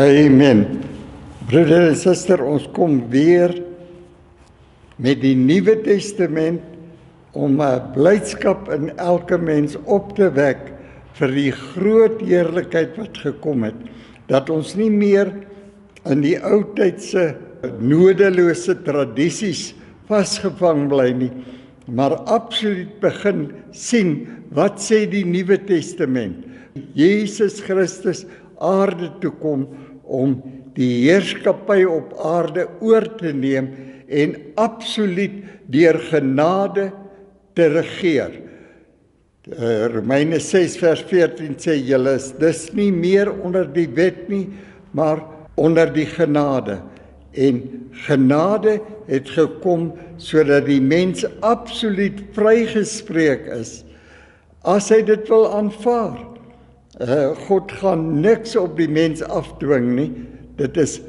Amen. Broeder en suster, ons kom weer met die Nuwe Testament om 'n blydskap in elke mens op te wek vir die groot heerlikheid wat gekom het. Dat ons nie meer in die ou tydse nodelose tradisies vasgevang bly nie, maar absoluut begin sien wat sê die Nuwe Testament. Jesus Christus aarde toe kom om die heerskappy op aarde oor te neem en absoluut deur genade te regeer. Romeine 6 vers 14 sê julle is dis nie meer onder die wet nie, maar onder die genade. En genade het gekom sodat die mens absoluut vrygespreek is as hy dit wil aanvaar. God gaan niks op die mens afdwing nie. Dit is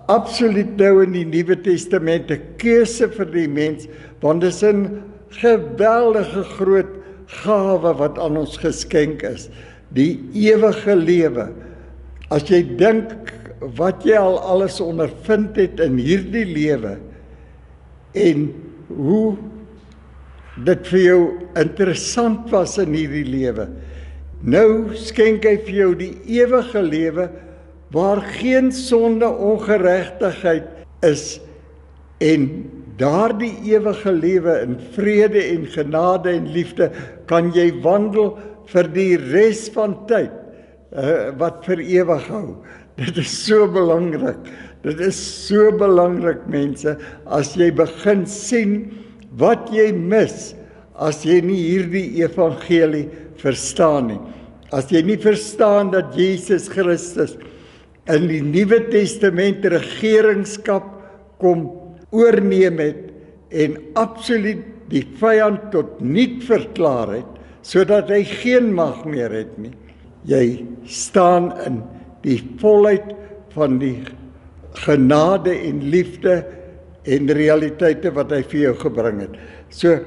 absoluut nou in die Nuwe Testament 'n keuse vir die mens, want dit is 'n geweldige groot gawe wat aan ons geskenk is, die ewige lewe. As jy dink wat jy al alles ondervind het in hierdie lewe en hoe dit vir jou interessant was in hierdie lewe, nou skenk hy vir jou die ewige lewe waar geen sonde, ongeregtigheid is, en daardie ewige lewe in vrede en genade en liefde kan jy wandel vir die res van tyd wat vir ewig hou. Dit is so belangrik. Dit is so belangrik, mense, as jy begin sien wat jy mis as jy nie hierdie evangelie verstaan nie. As jy nie verstaan dat Jesus Christus in die Nuwe Testament regeringskap kom oorneem het en absoluut die vyand tot niet verklaar het, sodat hy geen mag meer het nie. Jy staan in die volheid van die genade en liefde en realiteite wat hy vir jou gebring het. So,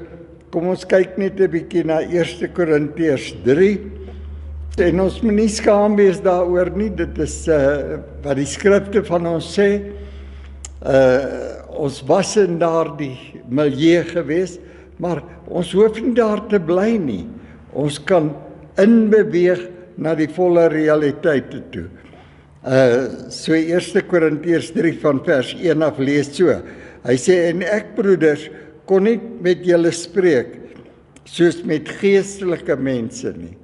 kom ons kyk net 'n bietjie na 1 Korintiërs 3. En ons moet nie skaam wees daaroor nie, dit is wat die skrifte van ons sê. Ons was in daardie milieu gewees, maar ons hoef nie daar te bly nie. Ons kan inbeweeg na die volle realiteite toe. So 1 Korintiërs 3 van vers 1 af lees so. Hy sê, en ek broeders kon nie met julle spreek soos met geestelike mense nie.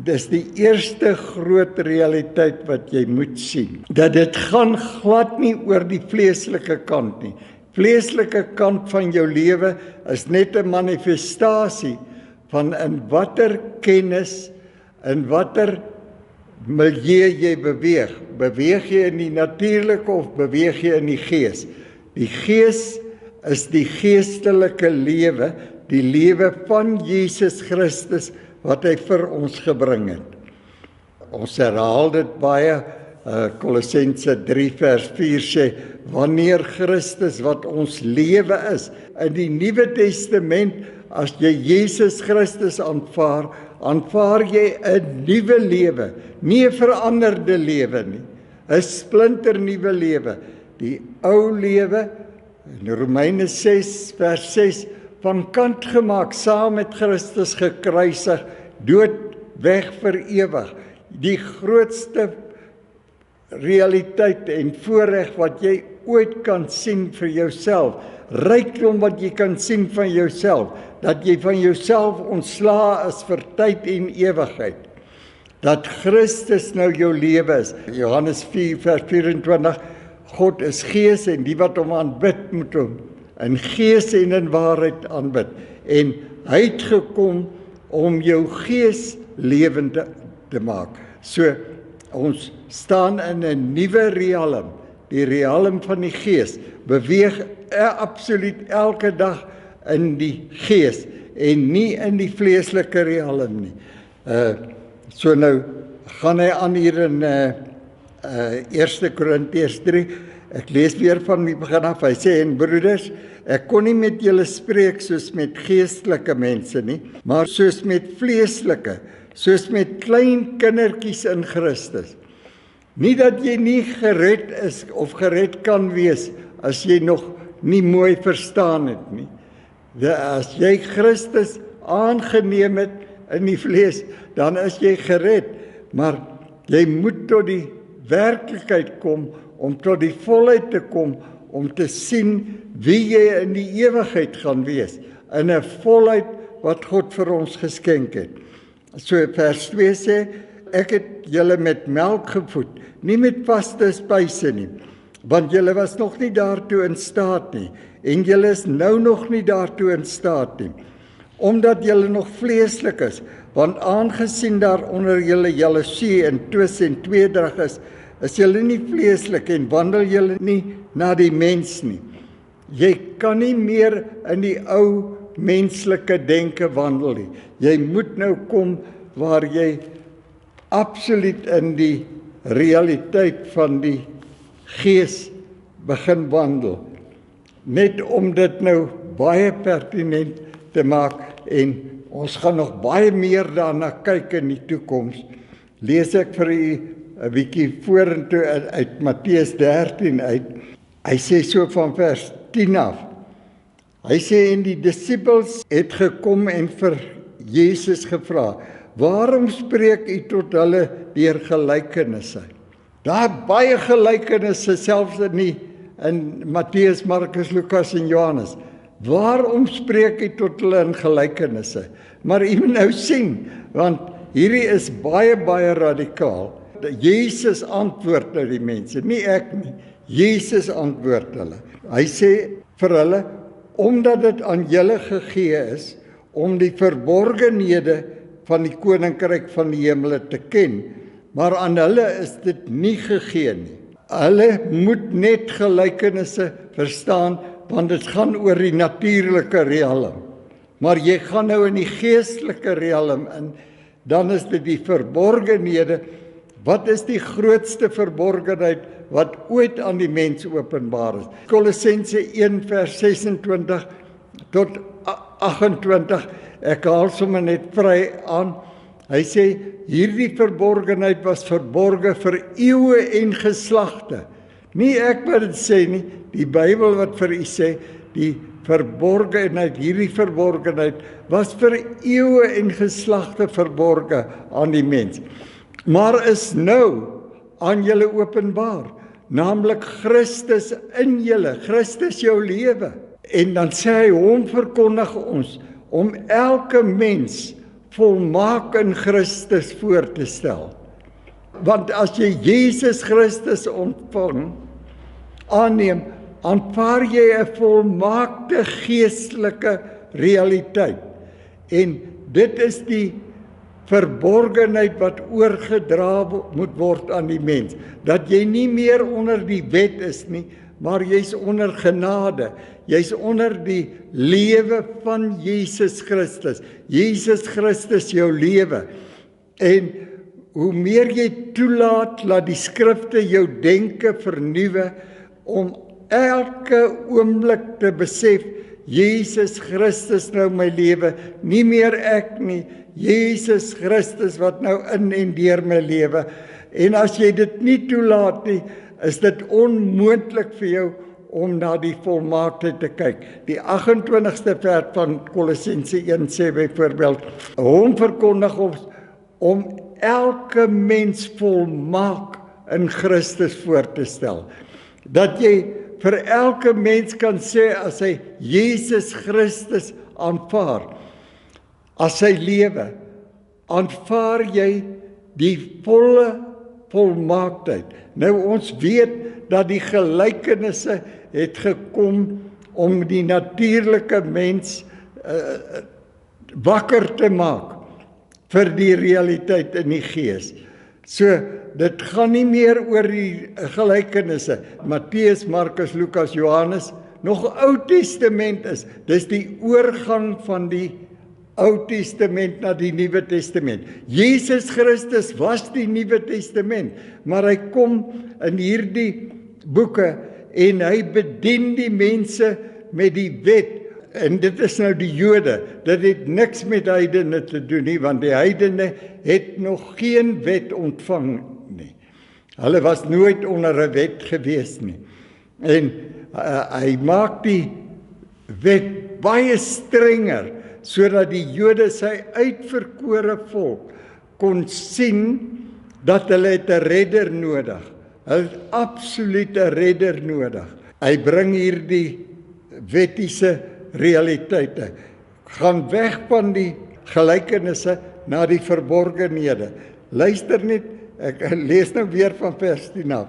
Dis die eerste groot realiteit wat jy moet sien. Dat dit gaan glad nie oor die vleeslike kant nie. Vleeslike kant van jou lewe is net 'n manifestasie van in watter kennis, in watter milieu jy beweeg. Beweeg jy in die natuurlike of beweeg jy in die gees? Die gees is die geestelike lewe, die lewe van Jesus Christus wat hy vir ons gebring het. Ons herhaal dit baie, Kolossense 3 vers 4 sê, wanneer Christus wat ons lewe is, in die Nuwe Testament, as jy Jesus Christus aanvaar, aanvaar jy 'n nuwe lewe, nie 'n veranderde lewe nie, 'n splinter nuwe lewe. Die ou lewe, in Romeine 6 vers 6, van kant gemaak, saam met Christus gekruisig, dood weg vir ewig. Die grootste realiteit en voorreg wat jy ooit kan sien vir jouself, rykdom wat jy kan sien van jouself, dat jy van jouself ontslae is vir tyd en ewigheid. Dat Christus nou jou lewe is. Johannes 4 vers 24, God is gees en die wat hom aanbid moet hom in gees en in waarheid aanbid. En hy het gekom om jou gees lewend te maak. So, ons staan in 'n nuwe realm, die realm van die gees, beweeg absoluut elke dag in die gees en nie in die vleeslike realm nie. So nou gaan hy aan hier in 1 Korintiërs 3, ek lees weer van die begin af, hy sê, en broeders, ek kon nie met julle spreek soos met geestelike mense nie, maar soos met vleeslike, soos met klein kindertjies in Christus. Nie dat jy nie gered is of gered kan wees as jy nog nie mooi verstaan het nie. As jy Christus aangeneem het in die vlees, dan is jy gered, maar jy moet tot die werklikheid kom, om tot die volheid te kom, om te sien wie jy in die ewigheid gaan wees, in 'n volheid wat God vir ons geskenk het. So vers 2 sê, ek het julle met melk gevoed, nie met vaste spyse nie, want julle was nog nie daartoe in staat nie, en julle is nou nog nie daartoe in staat nie, omdat julle nog vleeslik is, want aangesien daar onder julle jaloesie en twis en tweedrag is julle nie vleeslik en wandel julle nie na die mens nie. Jy kan nie meer in die ou menslike denke wandel nie. Jy moet nou kom waar jy absoluut in die realiteit van die Gees begin wandel. Net om dit nou baie pertinent te maak, en ons gaan nog baie meer daarna kyk in die toekoms. Lees ek vir u 'n bietjie vorentoe uit Matteus 13 uit. Hy sê so van vers 10 af. Hy sê, en die disippels het gekom en vir Jesus gevra, waarom spreek u tot hulle deur gelykenisse? Daar baie gelykenisse selfs in Matteus, Markus, Lukas en Johannes. Waarom spreek u tot hulle in gelykenisse? Maar u moet nou sien, want hierdie is baie radikaal. Jesus antwoord nou die mense, nie ek nie. Jesus antwoord hulle. Hy sê vir hulle, omdat dit aan julle gegee is om die verborgenhede van die koninkryk van die hemele te ken, maar aan hulle is dit nie gegee nie. Hulle moet net gelykenisse verstaan, want dit gaan oor die natuurlike riekalm. Maar jy gaan nou in die geestelike riekalm in, dan is dit die verborgenhede. Wat is die grootste verborgenheid wat ooit aan die mens openbaar is? Kolossense 1 vers 26 tot 28, ek haal sommer net vry aan. Hy sê, hierdie verborgenheid was verborge vir eeue en geslagte. Nie ek wat dit sê nie, die Bybel wat vir u sê, die verborgenheid, hierdie verborgenheid was vir eeue en geslagte verborge aan die mens. Maar is nou aan julle openbaar, naamlik Christus in julle, Christus jou lewe. En dan sê hy, hom verkondig ons, om elke mens volmaak in Christus voor te stel. Want as jy Jesus Christus aanneem, aanvaar jy 'n volmaakte geestelike realiteit. En dit is die verborgenheid wat oorgedra moet word aan die mens. Dat jy nie meer onder die wet is nie, maar jy's onder genade. Jy's onder die lewe van Jesus Christus. Jesus Christus jou lewe. En hoe meer jy toelaat, laat die skrifte jou denke vernuwe, om elke oomblik te besef, Jesus Christus nou my lewe, nie meer ek nie, Jesus Christus wat nou in en deur my lewe. En as jy dit nie toelaat nie, is dit onmoontlik vir jou om na die volmaaktheid te kyk. Die 28ste vers van Kolossense 1 sê byvoorbeeld, hom verkondig ons om elke mens volmaak in Christus voor te stel. Dat jy vir elke mens kan sê, as hy Jesus Christus aanvaar, as sy lewe, aanvaar jy die volle volmaaktheid. Nou ons weet dat die gelykenisse het gekom om die natuurlike mens wakker te maak vir die realiteit in die gees. So, dit gaan nie meer oor die gelykenisse. Matteus, Markus, Lukas, Johannes, nog Ou Testament is. Dis die oorgang van die Ou Testament na die Nuwe Testament. Jesus Christus was die Nuwe Testament, maar hy kom in hierdie boeke en hy bedien die mense met die wet. En dit is nou die Jode. Dit het niks met heidene te doen nie, want die heidene het nog geen wet ontvang nie. Hulle was nooit onder 'n wet gewees nie. En hy maak die wet baie strenger, sodat die Jode, sy uitverkore volk, kon sien dat hulle het 'n redder nodig. Hulle het absoluut 'n redder nodig. Hy bring hier die wettiese realiteite. Gaan weg van die gelykenisse na die verborgenhede. Luister net, ek lees nou weer van vers 10 af.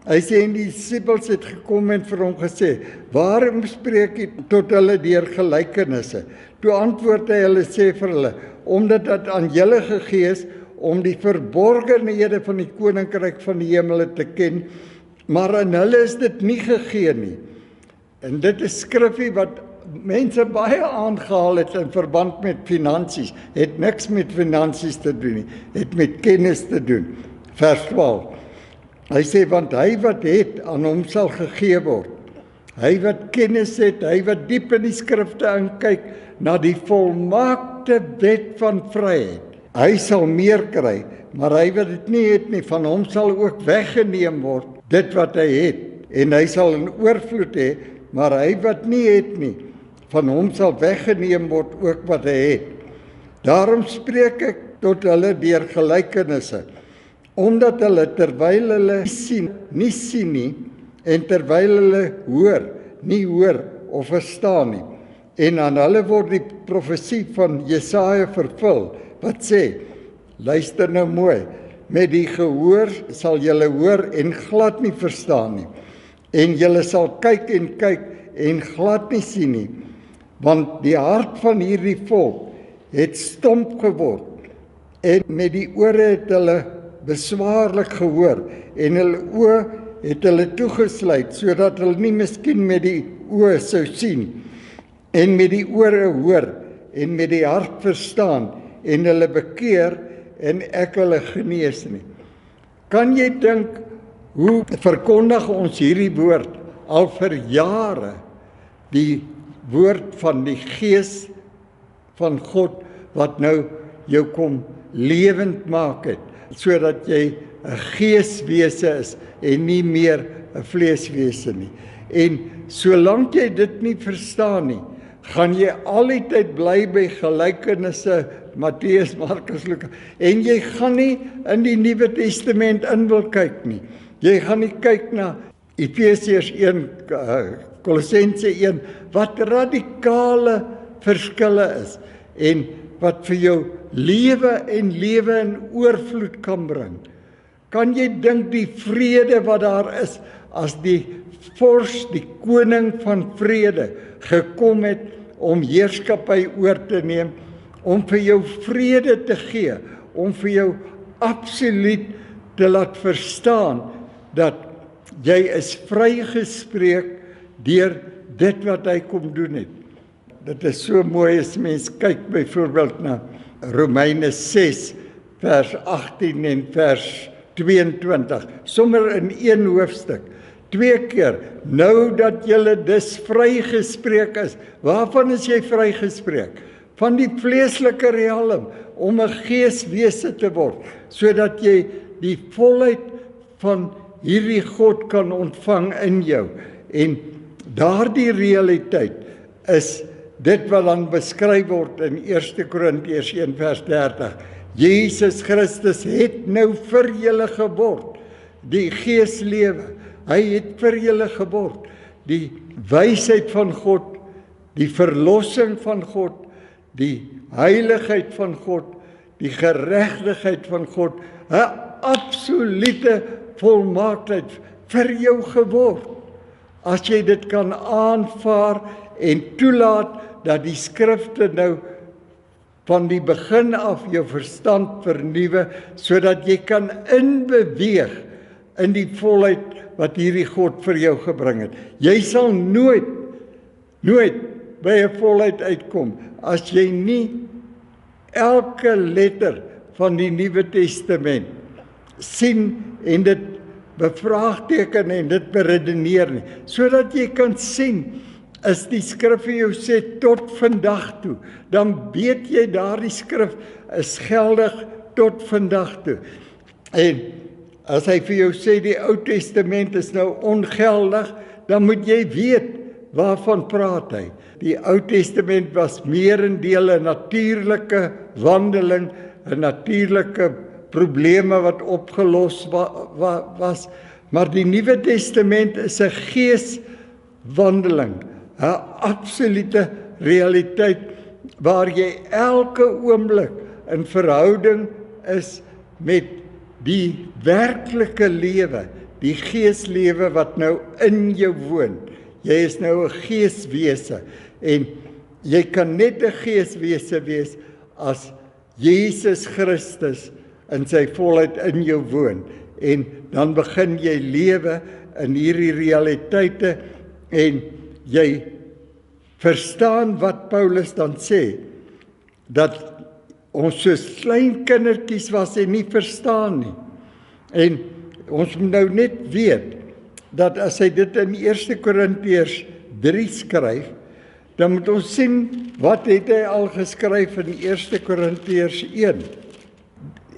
Hy sê, en die disippels het gekom en vir hom gesê, waarom spreek jy tot hulle deur gelykenisse? Toe antwoord hy hulle, sê vir hulle, omdat dit aan julle gegee is, om die verborgenhede van die koninkryk van die hemele te ken, maar aan hulle is dit nie gegee nie. En dit is skrifgie wat mense baie aangehaal het in verband met finansies, het niks met finansies te doen nie, het met kennis te doen. Vers 12. Hy sê, want hy wat het, aan hom sal gegee word. Hy wat kennis het, hy wat diep in die skrifte inkyk, na die volmaakte wet van vryheid. Hy sal meer kry, maar hy wat dit nie het nie, van hom sal ook weggeneem word, dit wat hy het. En hy sal in oorvloed hê, maar hy wat nie het nie, van hom sal weggeneem word ook wat hy het. Daarom spreek ek tot hulle deur gelykenisse, omdat hulle terwyl hulle nie sien nie, en terwyl hulle hoor, nie hoor of verstaan nie. En aan hulle word die profesie van Jesaja vervul, wat sê, luister nou mooi, met die gehoor sal julle hoor en glad nie verstaan nie. En julle sal kyk en glad nie sien nie, want die hart van hierdie volk het stomp geword, en met die ore het hulle beswaarlik gehoor, en hulle oë het hulle toegesluit, sodat hulle nie miskien met die oë sou sien, en met die ore hoor, en met die hart verstaan, en hulle bekeer, en ek hulle genees nie. Kan jy dink, hoe verkondig ons hierdie woord, al vir jare, die woord van die Gees van God, wat nou jou kom lewend maak het, sodat jy 'n geeswese is, en nie meer 'n vleeswese nie. En solank jy dit nie verstaan nie, gaan jy al die tyd bly by gelykenisse, Matteus, Markus, Lukas, en jy gaan nie in die Nuwe Testament in wil kyk nie. Jy gaan nie kyk na Efesiërs 1, Kolossense 1, wat radikale verskille is, en wat vir jou lewe in oorvloed kan bring. Kan jy dink die vrede wat daar is, as die vors, die koning van vrede, gekom het om heerskappy oor te neem, om vir jou vrede te gee, om vir jou absoluut te laat verstaan, dat jy is vrygespreek deur dit wat hy kom doen het. Dit is so mooi as mens kyk byvoorbeeld na Romeine 6, vers 18 en vers 22, sommer in een hoofstuk, 2 keer, nou dat julle dus vrygespreek is. Waarvan is jy vrygespreek? Van die vleeslike riekalm, om 'n geeswese te word, sodat jy die volheid van hierdie God kan ontvang in jou. En daardie realiteit is dit wat dan beskryf word in 1 Korintiërs 1 vers 30. Jesus Christus het nou vir julle geword, die geeslewe. Hy het vir julle geword, die wysheid van God, die verlossing van God, die heiligheid van God, die geregtigheid van God, 'n absolute volmaaktheid vir jou geword. As jy dit kan aanvaar en toelaat dat die skrifte nou van die begin af jou verstand vernuwe, sodat jy kan inbeweeg in die volheid wat hierdie God vir jou gebring het. Jy sal nooit by 'n volheid uitkom, as jy nie elke letter van die Nuwe Testament sien en dit bevraagteken en dit beredeneer nie, sodat jy kan sien, is die skrif vir jou sê tot vandag toe, dan weet jy daardie skrif is geldig tot vandag toe. En As hy vir jou sê die Ou Testament is nou ongeldig, dan moet jy weet waarvan praat hy. Die Ou Testament was meerendeel 'n natuurlike wandeling, 'n natuurlike probleme wat opgelos was, maar die Nuwe Testament is 'n geeswandeling, 'n absolute realiteit waar jy elke oomblik in verhouding is met die werklike lewe, die geeslewe wat nou in jou woon. Jy is nou 'n geeswese en jy kan net 'n geeswese wees as Jesus Christus in sy volheid in jou woon. En dan begin jy lewe in hierdie realiteite en jy verstaan wat Paulus dan sê, dat ons soos klein kindertjies was en nie verstaan nie. En ons moet nou net weet, dat as hy dit in 1 Korintiërs 3 skryf, dan moet ons sien, wat het hy al geskryf in 1 Korintiërs 1?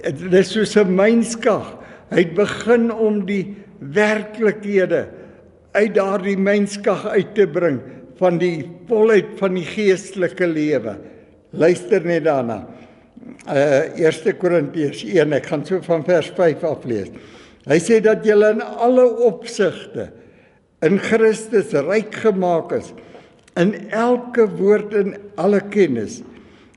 Dit is soos 'n mynskag. Hy het begin om die werklikhede uit daardie mynskag uit te bring, van die volheid van die geestelike lewe. Luister net daarna. 1 Korintiërs 1, ek gaan so van vers 5 aflees. Hy sê dat julle in alle opsigte in Christus ryk gemaak is, in elke woord en alle kennis,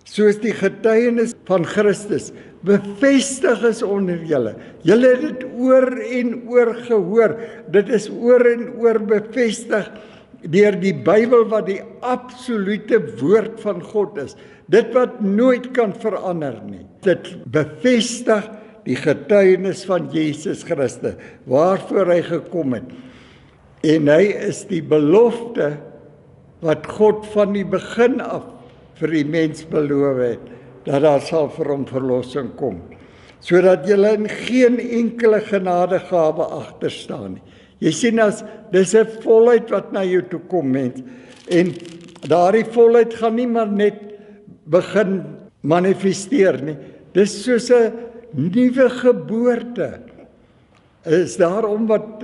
soos die getuienis van Christus bevestig is onder julle. Julle het dit oor en oor gehoor. Dit is oor en oor bevestig deur die Bybel wat die absolute woord van God is. Dit wat nooit kan verander nie. Dit bevestig die getuienis van Jesus Christus, waarvoor hy gekom het. En hy is die belofte wat God van die begin af vir die mens beloof het, dat daar sal vir hom verlossing kom, sodat julle in geen enkele genadegawe agter staan nie. Jy sien, dis 'n volheid wat na jou toe kom, mens, en daardie volheid gaan nie maar net begin manifesteer nie. Dis soos 'n nuwe geboorte. Is daarom wat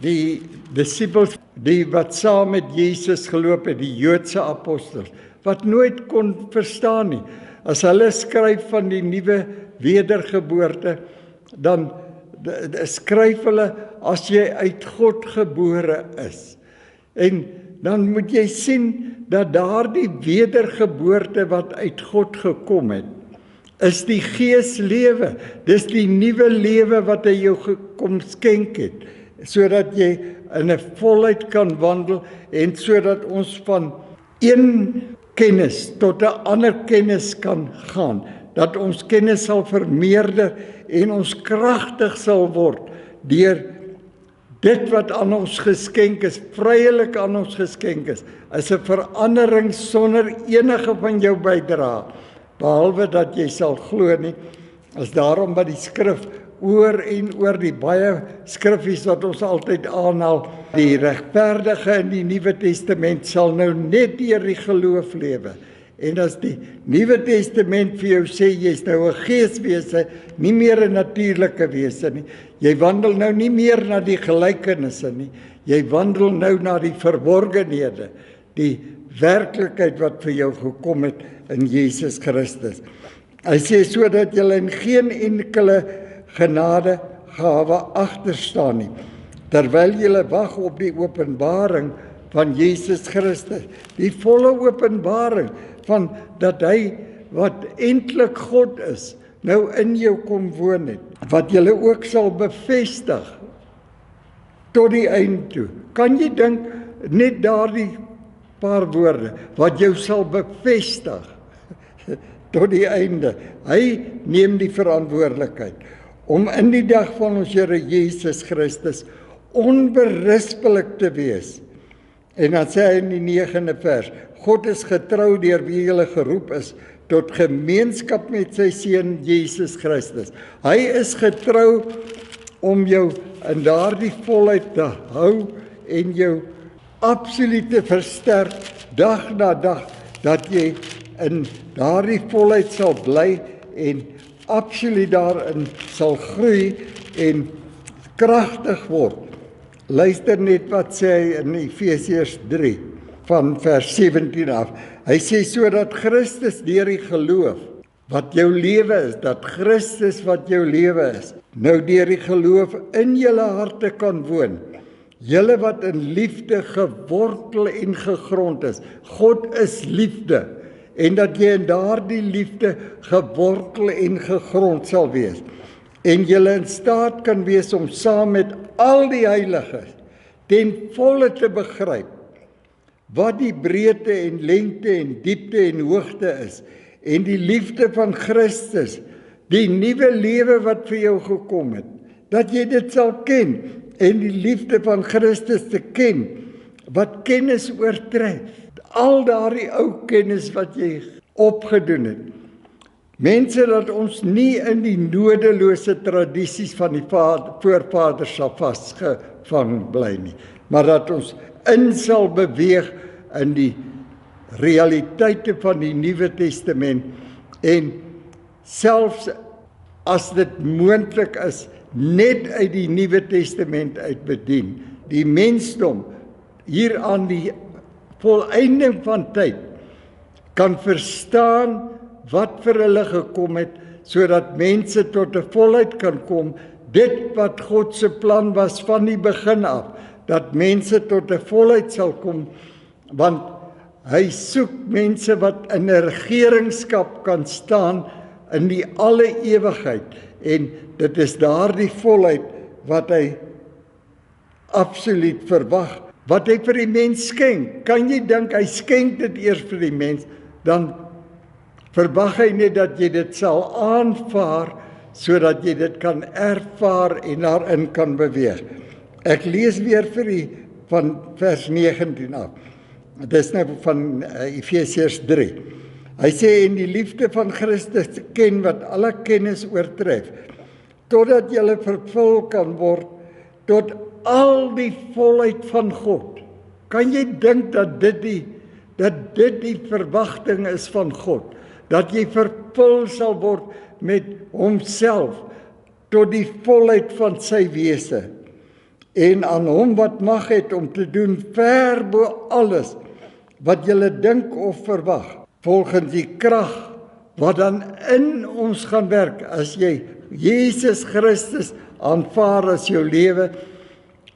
die disippels, die wat saam met Jesus geloop het, die Joodse apostels, wat nooit kon verstaan nie. As hulle skryf van die nuwe wedergeboorte, dan skryf hulle as jy uit God gebore is. En dan moet jy sien dat daardie wedergeboorte wat uit God gekom het, is die geeslewe. Dis die nuwe lewe wat hy jou kom skenk het, sodat jy in 'n volheid kan wandel en sodat ons van een kennis tot 'n ander kennis kan gaan, dat ons kennis sal vermeerder en ons kragtig sal word deur dit wat aan ons geskenk is, vrylik aan ons geskenk is 'n verandering sonder enige van jou bydrae, behalwe dat jy sal glo nie. Is daarom wat die skrif oor en oor, die baie skriffies wat ons altyd aanhaal, die regverdige in die Nuwe Testament sal nou net deur die geloof lewe. En as die Nuwe Testament vir jou sê, jy's nou 'n geeswese, nie meer 'n natuurlike wese nie. Jy wandel nou nie meer na die gelykenisse nie. Jy wandel nou na die verborgenhede, die werklikheid wat vir jou gekom het in Jesus Christus. Hy sê sodat jy in geen enkele genadegawe agter staan nie, terwyl jy wag op die openbaring van Jesus Christus, die volle openbaring van dat hy wat eintlik God is, nou in jou kom woon het, wat jy ook sal bevestig tot die einde toe. Kan jy dink net daardie paar woorde wat jou sal bevestig tot die einde? Hy neem die verantwoordelikheid om in die dag van ons Here Jesus Christus onberispelik te wees. En dan sê hy in die 9de vers, God is getrou deur wie julle geroep is tot gemeenskap met sy seun Jesus Christus. Hy is getrou om jou in daardie volheid te hou en jou absoluut te versterk dag na dag, dat jy in daardie volheid sal bly en absoluut daarin sal groei en kragtig word. Luister net wat sê hy in Efesiërs 3 van vers 17 af. Hy sê sodat Christus deur die geloof wat jou lewe is, dat Christus wat jou lewe is, nou deur die geloof in julle harte kan woon. Julle wat in liefde gewortel en gegrond is. God is liefde. En dat jy in daardie liefde gewortel en gegrond sal wees. En julle in staat kan wees om saam met al die heiliges ten volle te begryp wat die breedte en lengte en diepte en hoogte is. En die liefde van Christus, die nuwe lewe wat vir jou gekom het, dat jy dit sal ken, en die liefde van Christus te ken, wat kennis oortref, al daardie ou kennis wat jy opgedoen het. Mense, dat ons nie in die nodelose tradisies van die voorvaders sal vasgevang bly nie, maar dat ons in sal beweeg in die realiteite van die Nuwe Testament en selfs as dit moontlik is, net uit die Nuwe Testament uit bedien. Die mensdom hier aan die volëinding van tyd kan verstaan wat vir hulle gekom het, sodat mense tot 'n volheid kan kom, dit wat God se plan was van die begin af, dat mense tot 'n volheid sal kom, want hy soek mense wat in 'n regeringskap kan staan in die alle ewigheid, en dit is daardie volheid wat hy absoluut verwag, wat hy vir die mens skenk. Kan jy dink, hy skenk dit eers vir die mens, dan verwag hy net dat jy dit sal aanvaar, sodat jy dit kan ervaar en daarin kan beweeg. Ek lees weer vir u van vers 19 af. Dit is nou van Efesiërs 3. Hy sê, en die liefde van Christus ken wat alle kennis oortref, totdat julle vervul kan word tot al die volheid van God. Kan jy dink dat dit die verwagting is van God, dat jy vervul sal word met homself tot die volheid van sy wese, en aan hom wat mag het om te doen ver bo alles wat julle dink of verwag, volgens die krag wat dan in ons gaan werk. As jy Jesus Christus aanvaar as jou lewe,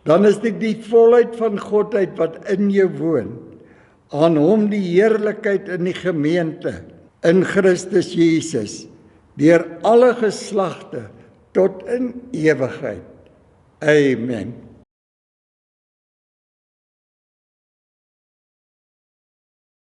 dan is dit die volheid van Godheid wat in jou woon. Aan hom die heerlikheid in die gemeente, in Christus Jesus, deur alle geslagte tot in ewigheid. Amen.